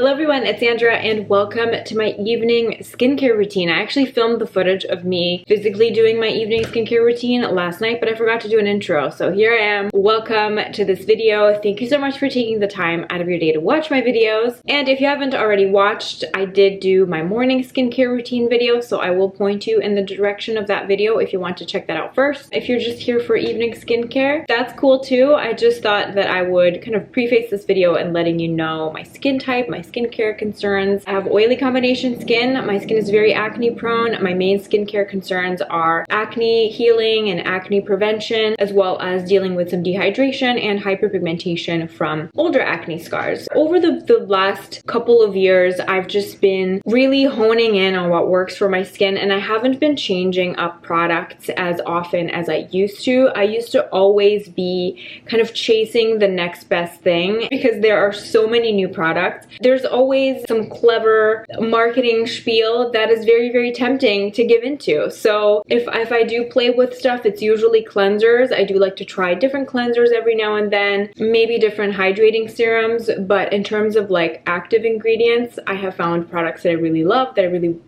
Hello everyone, it's Sandra and welcome to my evening skincare routine. I actually filmed the footage of me physically doing my evening skincare routine last night, but I forgot to do an intro. So here I am. Welcome to this video. Thank you so much for taking the time out of your day to watch my videos. And if you haven't already watched, I did do my morning skincare routine video, so I will point you in the direction of that video if you want to check that out first. If you're just here for evening skincare, that's cool too. I just thought that I would kind of preface this video and letting you know my skin type, my skincare concerns. I have oily combination skin. My skin is very acne prone. My main skincare concerns are acne healing and acne prevention, as well as dealing with some dehydration and hyperpigmentation from older acne scars. Over the last couple of years, I've just been really honing in on what works for my skin, and I haven't been changing up products as often as I used to. I used to always be kind of chasing the next best thing because there are so many new products. There's always some clever marketing spiel that is very, very tempting to give into. So if I do play with stuff, it's usually cleansers. I do like to try different cleansers every now and then, maybe different hydrating serums, but in terms of like active ingredients, I have found products that I really love, that really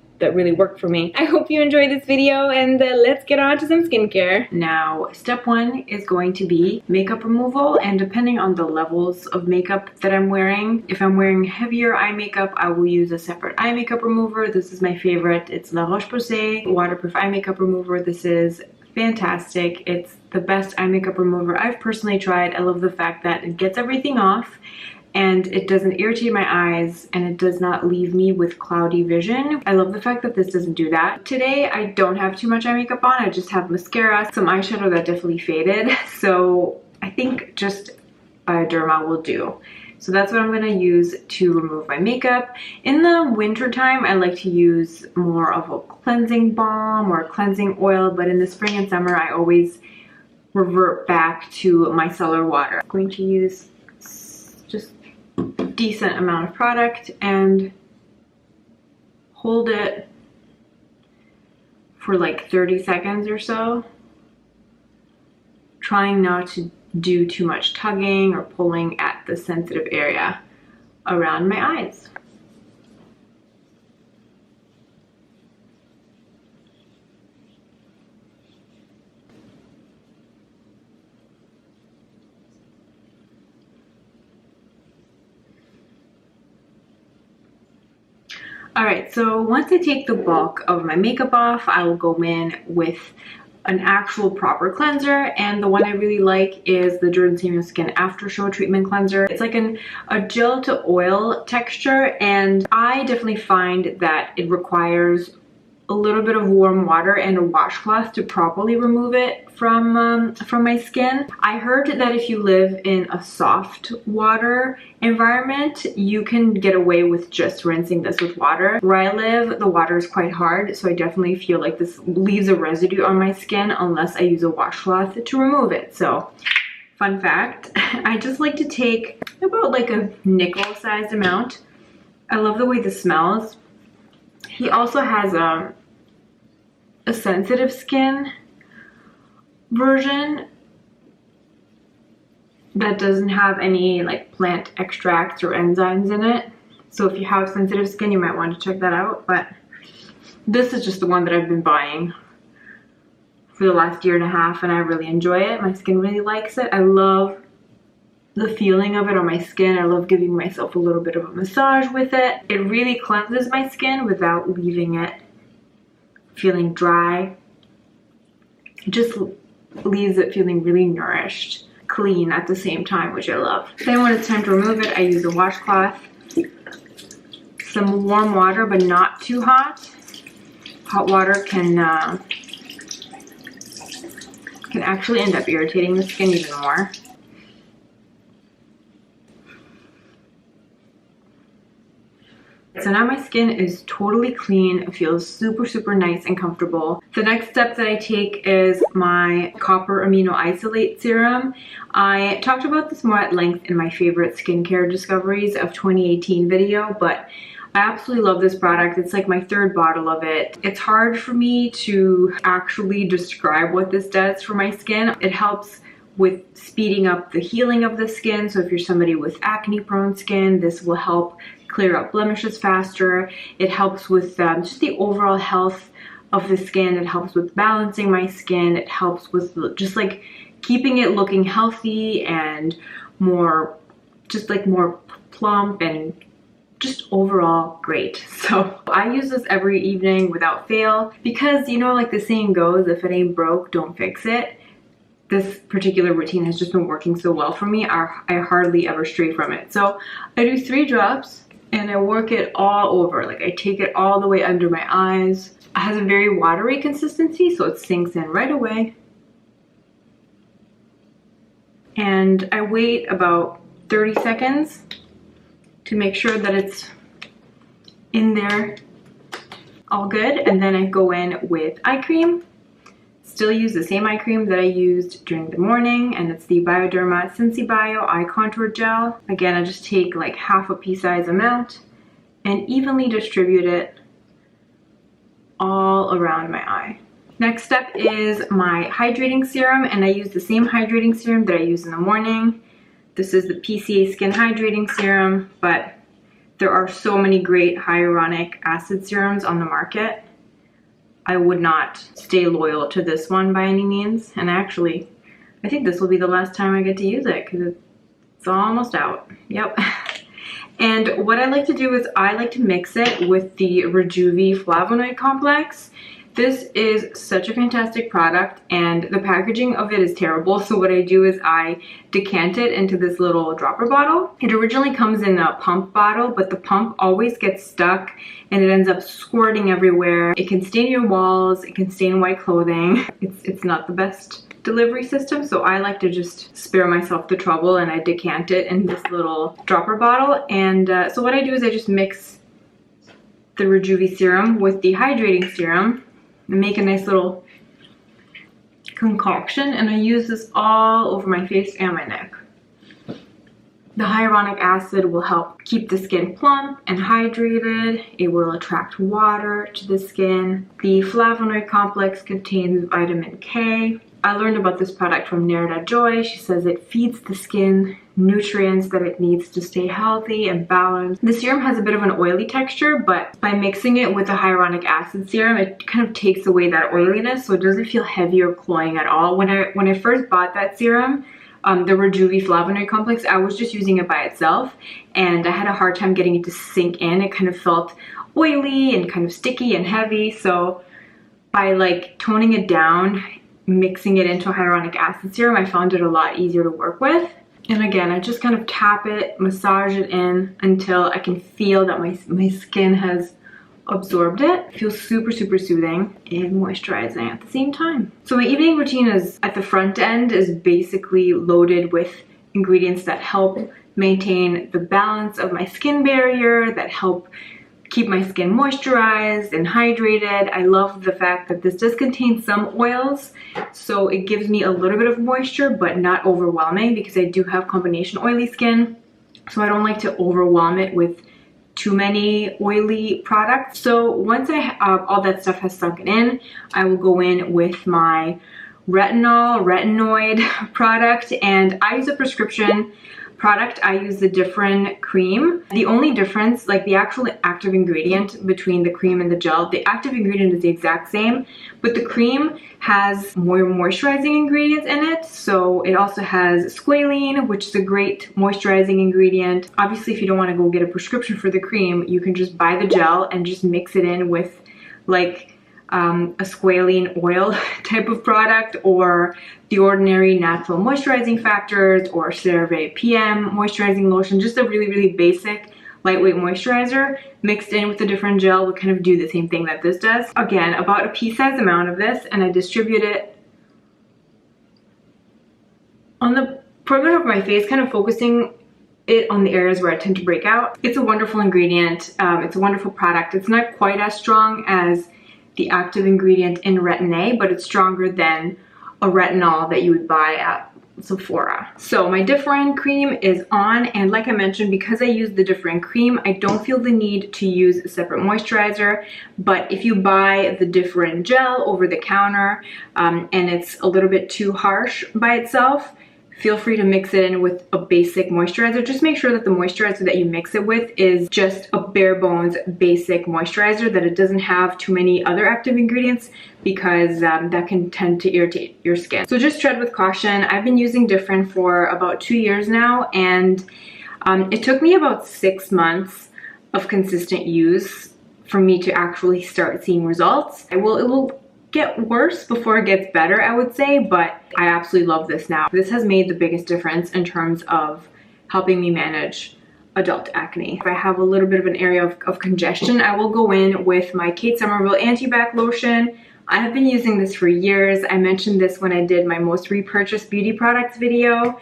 work for me. I hope you enjoy this video, and let's get on to some skincare. Now, step one is going to be makeup removal, and depending on the levels of makeup that I'm wearing, if I'm wearing heavier eye makeup, I will use a separate eye makeup remover. This is my favorite. It's La Roche-Posay waterproof eye makeup remover. This is fantastic. It's the best eye makeup remover I've personally tried. I love the fact that it gets everything off, and it doesn't irritate my eyes, and it does not leave me with cloudy vision. I love the fact that this doesn't do that. Today, I don't have too much eye makeup on. I just have mascara, some eyeshadow that definitely faded. So I think just Bioderma will do. So that's what I'm gonna use to remove my makeup. In the winter time, I like to use more of a cleansing balm or a cleansing oil, but in the spring and summer, I always revert back to micellar water. I'm going to use just decent amount of product and hold it for like 30 seconds or so, trying not to do too much tugging or pulling at the sensitive area around my eyes. Alright, so once I take the bulk of my makeup off, I will go in with an actual proper cleanser, and the one I really like is the Jordan Skin After Show Treatment Cleanser. It's like a gel to oil texture, and I definitely find that it requires a little bit of warm water and a washcloth to properly remove it from my skin. I heard that if you live in a soft water environment, you can get away with just rinsing this with water. Where I live, the water is quite hard, so I definitely feel like this leaves a residue on my skin unless I use a washcloth to remove it. So, fun fact, I just like to take about like a nickel-sized amount. I love the way this smells. He also has a sensitive skin version that doesn't have any like plant extracts or enzymes in it. So if you have sensitive skin, you might want to check that out. But this is just the one that I've been buying for the last year and a half, and I really enjoy it. My skin really likes it. I love the feeling of it on my skin. I love giving myself a little bit of a massage with it. It really cleanses my skin without leaving it feeling dry. It just leaves it feeling really nourished, clean at the same time, which I love. Then when it's time to remove it, I use a washcloth, some warm water, but not too hot. Hot water can actually end up irritating the skin even more. So now my skin is totally clean. It feels super, super nice and comfortable. The next step that I take is my Copper Amino Isolate Serum. I talked about this more at length in my favorite skincare discoveries of 2018 video, but I absolutely love this product. It's like my third bottle of it. It's hard for me to actually describe what this does for my skin. It helps with speeding up the healing of the skin. So if you're somebody with acne prone skin, this will help clear up blemishes faster. It helps with just the overall health of the skin. It helps with balancing my skin. It helps with just like keeping it looking healthy and more, just like more plump and just overall great. So I use this every evening without fail because, you know, like the saying goes, if it ain't broke, don't fix it. This particular routine has just been working so well for me. I hardly ever stray from it. So I do 3 drops and I work it all over. Like I take it all the way under my eyes. It has a very watery consistency, so it sinks in right away. And I wait about 30 seconds to make sure that it's in there all good. And then I go in with eye cream. Still use the same eye cream that I used during the morning, and it's the Bioderma Sensibio Eye Contour Gel. Again, I just take like half a pea-sized amount and evenly distribute it all around my eye. Next step is my hydrating serum, and I use the same hydrating serum that I use in the morning. This is the PCA Skin Hydrating Serum, but there are so many great hyaluronic acid serums on the market. I would not stay loyal to this one by any means, and actually, I think this will be the last time I get to use it because it's almost out. Yep. And what I like to do is I like to mix it with the Rejuvi Flavonoid Complex. This is such a fantastic product, and the packaging of it is terrible. So what I do is I decant it into this little dropper bottle. It originally comes in a pump bottle, but the pump always gets stuck and it ends up squirting everywhere. It can stain your walls, it can stain white clothing. It's not the best delivery system, so I like to just spare myself the trouble and I decant it in this little dropper bottle. And so what I do is I just mix the Rejuvi serum with the hydrating serum and make a nice little concoction, and I use this all over my face and my neck. The hyaluronic acid will help keep the skin plump and hydrated. It will attract water to the skin. The flavonoid complex contains vitamin K. I learned about this product from Nerida Joy. She says it feeds the skin nutrients that it needs to stay healthy and balanced. The serum has a bit of an oily texture, but by mixing it with the hyaluronic acid serum, it kind of takes away that oiliness, so it doesn't feel heavy or cloying at all. When I first bought that serum, the Rejuvi Flavonoid Complex, I was just using it by itself, and I had a hard time getting it to sink in. It kind of felt oily and kind of sticky and heavy, so by like toning it down, mixing it into a hyaluronic acid serum, I found it a lot easier to work with. And again, I just kind of tap it, massage it in until I can feel that my skin has absorbed it. It feels super, super soothing and moisturizing at the same time. So my evening routine is, at the front end, is basically loaded with ingredients that help maintain the balance of my skin barrier, that help keep my skin moisturized and hydrated. I love the fact that this does contain some oils, so it gives me a little bit of moisture, but not overwhelming, because I do have combination oily skin, so I don't like to overwhelm it with too many oily products. So once all that stuff has sunken in, I will go in with my Retinoid product, and I use a prescription product. I use the Differin cream. The only difference, like the actual active ingredient between the cream and the gel, the active ingredient is the exact same, but the cream has more moisturizing ingredients in it. So it also has squalene, which is a great moisturizing ingredient. Obviously, if you don't want to go get a prescription for the cream, you can just buy the gel and just mix it in with like a squalene oil type of product, or the ordinary natural moisturizing factors, or CeraVe PM moisturizing lotion, just a really, really basic lightweight moisturizer mixed in with a different gel would kind of do the same thing that this does. Again, about a pea-sized amount of this, and I distribute it on the perimeter of my face, kind of focusing it on the areas where I tend to break out. It's a wonderful ingredient. It's a wonderful product. It's not quite as strong as the active ingredient in Retin-A, but it's stronger than a retinol that you would buy at Sephora. So my Differin cream is on, and like I mentioned, because I use the Differin cream, I don't feel the need to use a separate moisturizer. But if you buy the Differin gel over the counter and it's a little bit too harsh by itself, feel free to mix it in with a basic moisturizer. Just make sure that the moisturizer that you mix it with is just a bare bones basic moisturizer, that it doesn't have too many other active ingredients, because that can tend to irritate your skin. So just tread with caution. I've been using Differin for about 2 years now, and it took me about 6 months of consistent use for me to actually start seeing results. It will get worse before it gets better, I would say, but I absolutely love this now. This has made the biggest difference in terms of helping me manage adult acne. If I have a little bit of an area of congestion, I will go in with my Kate Somerville Anti-Bac Lotion. I have been using this for years. I mentioned this when I did my most repurchased beauty products video.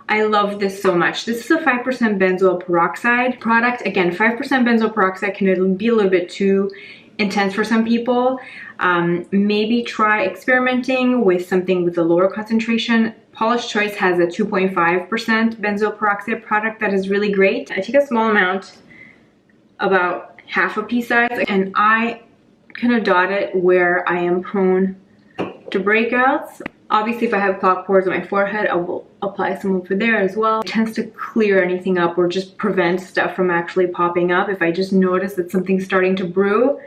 I love this so much. This is a 5% benzoyl peroxide product. Again, 5% benzoyl peroxide can be a little bit too intense for some people. Maybe try experimenting with something with a lower concentration. Paula's Choice has a 2.5% benzoyl peroxide product that is really great. I take a small amount, about half a pea size, and I kind of dot it where I am prone to breakouts. Obviously, if I have clogged pores on my forehead, I will apply some over there as well. It tends to clear anything up or just prevent stuff from actually popping up. If I just notice that something's starting to brew,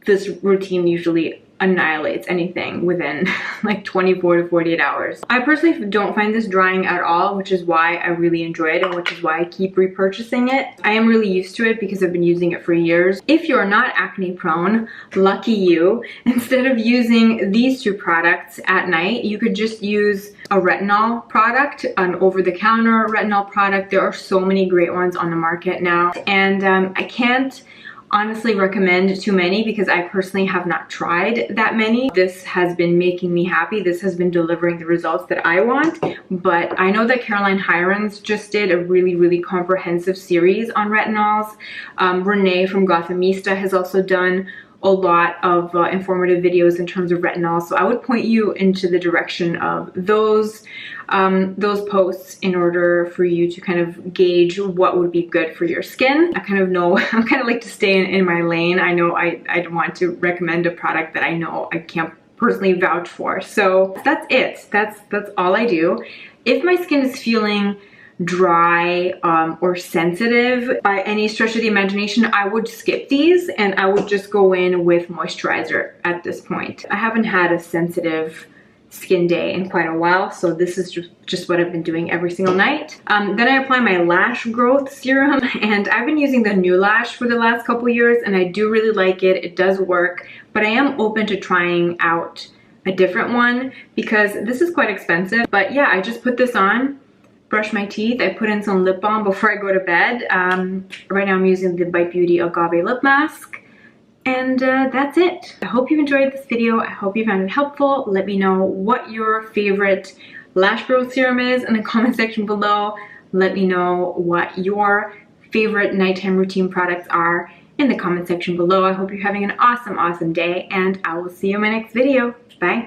this routine usually annihilates anything within like 24 to 48 hours. I personally don't find this drying at all, which is why I really enjoy it and which is why I keep repurchasing it. I am really used to it because I've been using it for years. If you're not acne prone, lucky you, instead of using these two products at night, you could just use a retinol product, an over-the-counter retinol product. There are so many great ones on the market now, and I can't honestly recommend too many because I personally have not tried that many. This has been making me happy. This has been delivering the results that I want. But I know that Caroline Hirons just did a really comprehensive series on retinols. Renee from Gothamista has also done a lot of informative videos in terms of retinol, so I would point you into the direction of those posts in order for you to kind of gauge what would be good for your skin. I kind of know, I kind of like to stay in my lane. I know I don't want to recommend a product that I know I can't personally vouch for. So that's it. That's all I do. If my skin is feeling dry or sensitive by any stretch of the imagination, I would skip these and I would just go in with moisturizer at this point. I haven't had a sensitive skin day in quite a while, so this is just what I've been doing every single night. Then I apply my lash growth serum, and I've been using the New Lash for the last couple years and I do really like it. It does work, but I am open to trying out a different one because this is quite expensive. But yeah, I just put this on, brush my teeth, I put in some lip balm before I go to bed. Right now I'm using the Bite Beauty Agave Lip Mask. And that's it. I hope you enjoyed this video. I hope you found it helpful. Let me know what your favorite lash growth serum is in the comment section below. Let me know what your favorite nighttime routine products are in the comment section below. I hope you're having an awesome day, and I will see you in my next video. Bye.